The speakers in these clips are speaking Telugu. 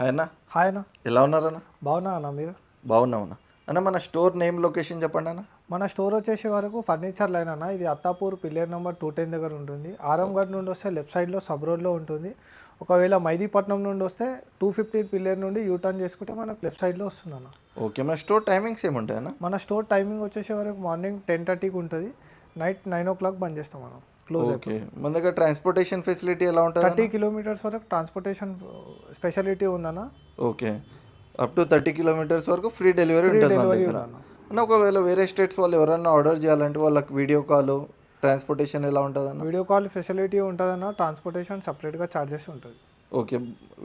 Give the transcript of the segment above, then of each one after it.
హాయ్ అన్న. హాయ్ అన్న. ఎలా ఉన్నారన్న? బాగున్నా అన్న, మీరు? బాగున్నామన్న. అన్న మన స్టోర్ నేమ్ లొకేషన్ చెప్పండి అన్న. మన స్టోర్ వచ్చేసి వరకు ఫర్నిచర్ లైన్ అన్న. ఇది అత్తాపూర్ పిల్లర్ నెంబర్ 210 దగ్గర ఉంటుంది. ఆరంగఢ్ నుండి వస్తే లెఫ్ట్ సైడ్లో సబ్ రోడ్లో ఉంటుంది. ఒకవేళ మైదీపట్నం నుండి వస్తే 215 పిల్లర్ నుండి యూటర్న్ చేసుకుంటే మనకు లెఫ్ట్ సైడ్లో వస్తుంది అన్న. ఓకే, మన స్టోర్ టైమింగ్స్ ఏముంటాయి అన్న? మన స్టోర్ టైమింగ్ వచ్చేసి వరకు మార్నింగ్ 10:30కి ఉంటుంది, నైట్ 9 o'clock బంద్ చేస్తాం మనం, క్లోజ్. ఓకే, మన దగ్గర ట్రాన్స్పోర్టేషన్ ఫెసిలిటీ ఎలా ఉంటుంది? 30 kilometers వరకు ట్రాన్స్పోర్టేషన్ స్పెషాలిటీ ఉందన్న. ఓకే, అప్ టు 30 kilometers వరకు ఫ్రీ డెలివరీ ఉంటుంది మన దగ్గర. అన్న ఒకవేళ వేరే స్టేట్స్ వాళ్ళు ఎవరైనా ఆర్డర్ చేయాలంటే వాళ్ళకి వీడియో కాల్ ట్రాన్స్పోర్టేషన్ ఎలా ఉంటుంది అన్న? వీడియో కాల్ ఫెసిలిటీ ఉంటుందన్న, ట్రాన్స్పోర్టేషన్ సపరేట్గా ఛార్జెస్ ఉంటుంది. ఓకే,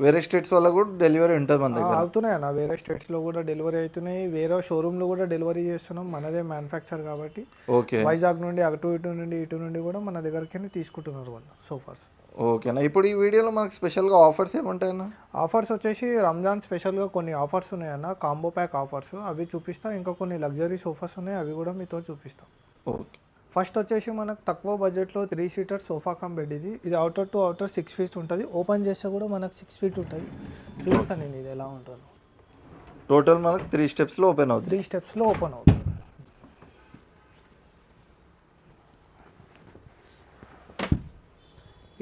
వేరే స్టేట్స్ వాళ్ళకు కూడా డెలివరీ ఉంటుంది మన దగ్గర? అవుతున్నాయి అన్న, వేరే స్టేట్స్లో కూడా డెలివరీ అవుతున్నాయి, వేరే షోరూమ్లో కూడా డెలివరీ చేస్తున్నాం. మనదే మ్యానుఫ్యాక్చర్ కాబట్టి. ఓకే, వైజాగ్ నుండి ఇటు నుండి కూడా మన దగ్గరికి తీసుకుంటున్నారు వాళ్ళు సోఫాస్. ఓకేనా. ఇప్పుడు ఈ వీడియోలో మనకు స్పెషల్గా ఆఫర్స్ ఏముంటాయన్న? ఆఫర్స్ వచ్చేసి రంజాన్ స్పెషల్గా కొన్ని ఆఫర్స్ ఉన్నాయన్న, కాంబో ప్యాక్ ఆఫర్స్. అవి చూపిస్తాం. ఇంకా కొన్ని లగ్జరీ సోఫాస్ ఉన్నాయి, అవి కూడా మీతో చూపిస్తాం. ఓకే, ఫస్ట్ వచ్చేసి మనకు తక్కువ బడ్జెట్లో 3 seater సోఫా కమ్ బెడ్. ఇది అవుటర్ టు అవుటర్ 6 feet ఉంటుంది. ఓపెన్ చేస్తే కూడా మనకు 6 feet ఉంటుంది. చూపిస్తాను నేను ఇది ఎలా ఉంటుందో. టోటల్ మనకు 3 స్టెప్స్లో ఓపెన్ అవుతుంది. 3 స్టెప్స్లో ఓపెన్ అవుతుంది.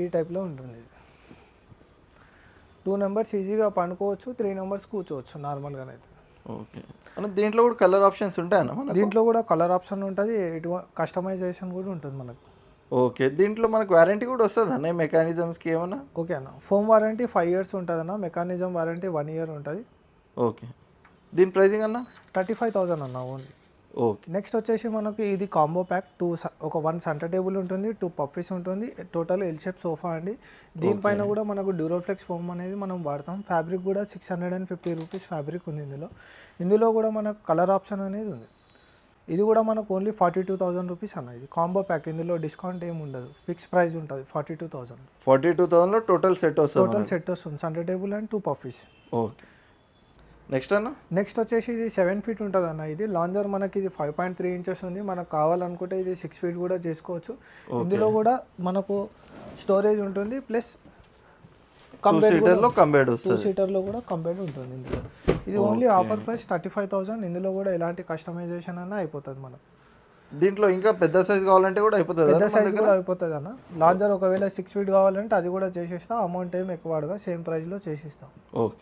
ఈ టైప్లో ఉంటుంది. 2 members ఈజీగా పండుకోవచ్చు, 3 members కూర్చోవచ్చు నార్మల్గానైతే. ఓకే అన్న, దీంట్లో కూడా కలర్ ఆప్షన్స్ ఉంటాయన్న మనకు? దీంట్లో కూడా కలర్ ఆప్షన్ ఉంటుంది, కస్టమైజేషన్ కూడా ఉంటుంది మనకు. ఓకే, దీంట్లో మనకు వారంటీ కూడా వస్తుంది అన్న మెకానిజమ్స్కి ఏమన్నా? ఓకే అన్న, ఫోమ్ వారంటీ 5 years ఉంటుంది అన్న, మెకానిజం వారంటీ 1 year ఉంటుంది. ఓకే, దీని ప్రైసింగ్ అన్న? 35,000 అన్న ఓన్లీ. ఓకే, నెక్స్ట్ వచ్చేసి మనకి ఇది కాంబో ప్యాక్. ఒక 1 సెంటర్ టేబుల్ ఉంటుంది, 2 పఫీస్ ఉంటుంది, టోటల్ ఎల్ షేప్ సోఫా అండి. దీనిపైన కూడా మనకు డ్యూరోఫ్లెక్స్ ఫోమ్ అనేది మనం వాడతాం. ఫ్యాబ్రిక్ కూడా 650 rupees ఫ్యాబ్రిక్ ఉంది ఇందులో కూడా మనకు కలర్ ఆప్షన్ అనేది ఉంది. ఇది కూడా మనకు ఓన్లీ 42,000 rupees అన్న. ఇది కాంబో ప్యాక్, ఇందులో డిస్కౌంట్ ఏమి ఉండదు, ఫిక్స్ ప్రైస్ ఉంటుంది 42,000. 42,000లో టోటల్ సెట్ వస్తుంది? టోటల్ సెట్ వస్తుంది, centre table and 2 puffies. Okay, next అన్న? నెక్స్ట్ వచ్చేసి ఇది 7 feet ఉంటుంది అన్న. ఇది లాంజర్ మనకి ఇది 5.3 inches ఉంది. మనకు కావాలనుకుంటే ఇది 6 feet కూడా చేసుకోవచ్చు. ఇందులో కూడా మనకు స్టోరేజ్ ఉంటుంది, ప్లస్ 2 seaterలో కూడా కంబైడ్ ఉంటుంది ఇందులో. ఇది ఓన్లీ ఆఫర్ ప్రైస్ 35,000. ఇందులో కూడా ఎలాంటి కస్టమైజేషన్ అన్న అయిపోతుంది మనం. దీంట్లో ఇంకా పెద్ద సైజ్ కావాలంటే కూడా అయిపోతుంది? పెద్ద సైజ్ కూడా అయిపోతుంది అన్న. లాంజర్ ఒకవేళ 6 feet కావాలంటే అది కూడా చేసేస్తాం. అమౌంట్ ఏం ఎక్కువ వాడగా సేమ్ ప్రైస్లో చేసేస్తాం. ఓకే.